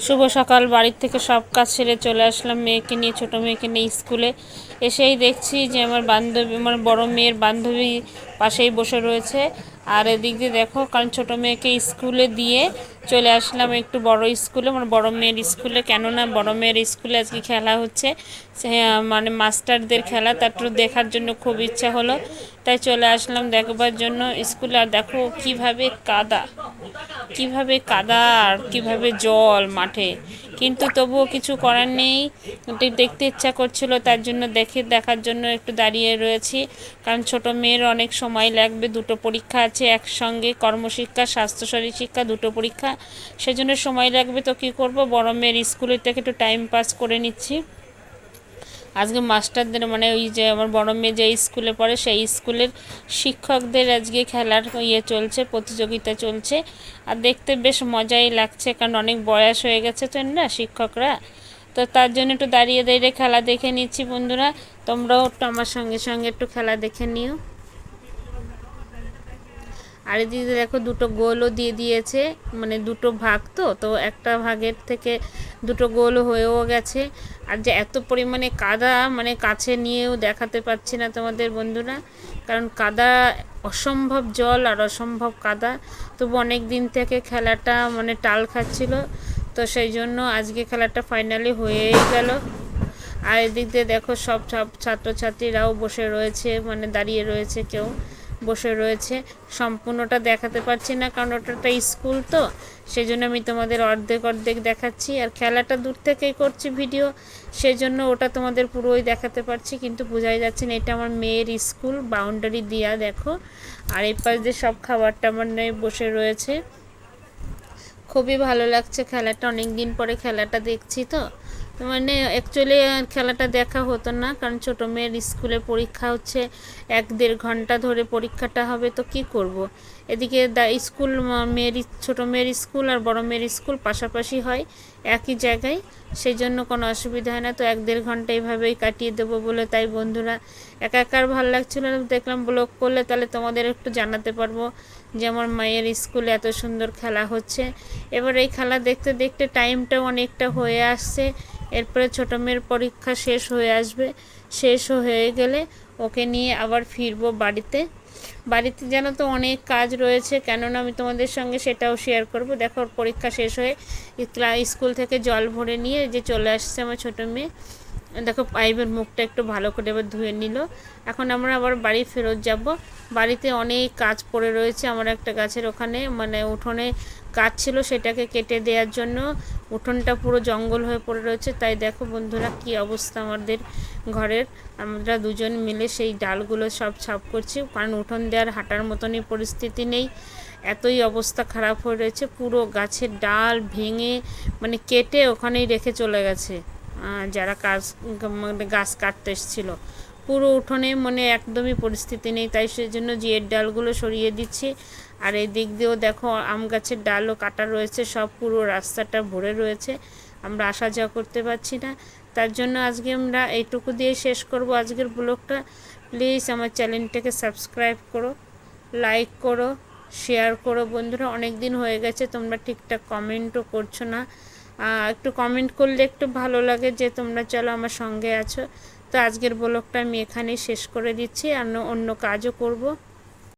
শুভ সকাল। বাড়ির থেকে সব কাজ সেরে চলে আসলাম মেয়েকে নিয়ে, ছোটো মেয়েকে নিয়ে স্কুলে। এসেই দেখছি যে আমার বান্ধবী, আমার বড় মেয়ের বান্ধবী পাশেই বসে রয়েছে। আর এদিক দিয়ে দেখো, কারণ ছোটো মেয়েকে স্কুলে দিয়ে চলে আসলাম একটু বড় স্কুলে, মানে বড় মেয়ের স্কুলে। কেননা বড় মেয়ের স্কুলে আজকে খেলা হচ্ছে, মানে মাস্টারদের খেলা, তার দেখার জন্য খুব ইচ্ছা হলো, তাই চলে আসলাম দেখবার জন্য স্কুলে। আর দেখো কিভাবে কাদা আর কিভাবে জল মাঠে, কিন্তু তবুও কিছু করার নেই। দেখতে ইচ্ছা করছিল, তার জন্য দেখার জন্য একটু দাঁড়িয়ে রয়েছি। কারণ ছোট মেয়ের অনেক সময় লাগবে, দুটো পরীক্ষা আছে একসঙ্গে, কর্মশিক্ষা, স্বাস্থ্য শরীর শিক্ষা, দুটো পরীক্ষা, সেজন্য সময় লাগবে। তো কী করব, বড় মেয়ের স্কুলের থেকে একটু টাইম পাস করে নিচ্ছি। আজকে মাস্টারদের, মানে ওই যে আমার বড় মেয়ে যে স্কুলে পড়ে সেই স্কুলের শিক্ষকদের আজকে খেলার চলছে, প্রতিযোগিতা চলছে। আর দেখতে বেশ মজাই লাগছে, কারণ অনেক বয়স হয়ে গেছে তো না শিক্ষকরা, তো তার জন্য একটু দাঁড়িয়ে দাঁড়িয়ে খেলা দেখে নিচ্ছি। বন্ধুরা, তোমরাও একটু আমার সঙ্গে সঙ্গে একটু খেলা দেখে নিও। আর এদিকে দেখো দুটো গোলও দিয়ে দিয়েছে, মানে দুটো ভাগ, তো একটা ভাগের থেকে দুটো গোল হয়েও গেছে। আর যে এত পরিমাণে কাদা, মানে কাছে নিয়েও দেখাতে পারছি না তোমাদের বন্ধুরা, কারণ কাদা, অসম্ভব জল আর অসম্ভব কাদা। তবু অনেক দিন থেকে খেলাটা মানে টাল খাচ্ছিল, তো সেই জন্য আজকে খেলাটা ফাইনালি হয়েই গেল। আর এদিক দিয়ে দেখো সব ছাত্রছাত্রীরাও বসে রয়েছে, মানে দাঁড়িয়ে রয়েছে, কেউ বসে রয়েছে। সম্পূর্ণটা দেখাতে পারছি না, কারণ ওটা একটা স্কুল, তো সেই জন্য আমি তোমাদের অর্ধেক দেখাচ্ছি। আর খেলাটা দূর থেকেই করছি ভিডিও, সেই জন্য ওটা তোমাদের পুরোই দেখাতে পারছি, কিন্তু বোঝাই যাচ্ছে না। এটা আমার মেয়ের স্কুল, বাউন্ডারি দিয়া দেখো। আর এই পাশ দিয়ে সব খাবারটা আমার বসে রয়েছে। খুবই ভালো লাগছে খেলাটা, অনেক দিন পরে খেলাটা দেখছি। তো মানে অ্যাকচুয়ালি খেলাটা দেখা হতো না, কারণ ছোটো মেয়ের স্কুলে পরীক্ষা হচ্ছে, 1-1.5 ঘন্টা ধরে পরীক্ষাটা হবে, তো কি করব। এদিকে স্কুল, ছোটো মেয়ের স্কুল আর বড় মেয়ের স্কুল পাশাপাশি হয় একই জায়গায়, সেই জন্য কোনো অসুবিধা হয় না। তো 1-1.5 ঘন্টা এইভাবেই কাটিয়ে দেবো বলে, তাই বন্ধুরা একার ভালো লাগছিল না, দেখলাম ব্লগ করলে তাহলে তোমাদের একটু জানাতে পারবো যে আমার মায়ের স্কুলে এত সুন্দর খেলা হচ্ছে। এবার এই খেলা দেখতে দেখতে টাইমটাও অনেকটা হয়ে আসছে। এরপরে ছোটো মেয়ের পরীক্ষা শেষ হয়ে আসবে, শেষ হয়ে গেলে ওকে নিয়ে আবার ফিরবো বাড়িতে যেন তো অনেক কাজ রয়েছে, কেননা আমি তোমাদের সঙ্গে সেটাও শেয়ার করব। দেখো পরীক্ষা শেষ হয়ে স্কুল থেকে জল ভরে নিয়ে যে চলে আসছে আমার ছোটো মেয়ে। দেখো পাইপের মুখটা একটু ভালো করে এবার ধুয়ে নিল। এখন আমরা আবার বাড়ি ফেরত যাব। বাড়িতে অনেক কাজ পড়ে রয়েছে, আমার একটা গাছের ওখানে, মানে উঠোনে গাছ ছিল, সেটাকে কেটে দেওয়ার জন্য উঠোনটা পুরো জঙ্গল হয়ে পড়ে রয়েছে। তাই দেখো বন্ধুরা কি অবস্থা আমাদের ঘরের, আমরা দুজন মিলে সেই ডালগুলো সব সাফ করছি, কারণ উঠোন দেওয়ার হাঁটার মতনই পরিস্থিতি নেই, এতই অবস্থা খারাপ হয়ে রয়েছে। পুরো গাছের ডাল ভেঙে, মানে কেটে ওখানেই রেখে চলে গেছে যারা গাছ কাটতে এসেছিলো। পুরো উঠোনে মানে একদমই পরিস্থিতি নেই, তাই সেজন্য জিয়ের ডালগুলো সরিয়ে দিচ্ছি। আর এই দিক দিয়েও দেখো আম গাছের ডালও কাটা রয়েছে, সব পুরো রাস্তাটা ভরে রয়েছে, আমরা আসা যাওয়া করতে পারছি না। তার জন্য আজকে আমরা এইটুকু দিয়ে শেষ করব আজকের ব্লগটা। প্লিজ আমার চ্যানেলটাকে সাবস্ক্রাইব করো, লাইক করো, শেয়ার করো বন্ধুরা। অনেক দিন হয়ে গেছে, তোমরা ঠিকঠাক কমেন্টও করছো না, একটু কমেন্ট করলে একটু ভালো লাগে যে তোমরা চলো আমার সঙ্গে আছো। তো আজকের ব্লগটা আমি এখানেই শেষ করে দিচ্ছি, আর অন্য কাজও করব।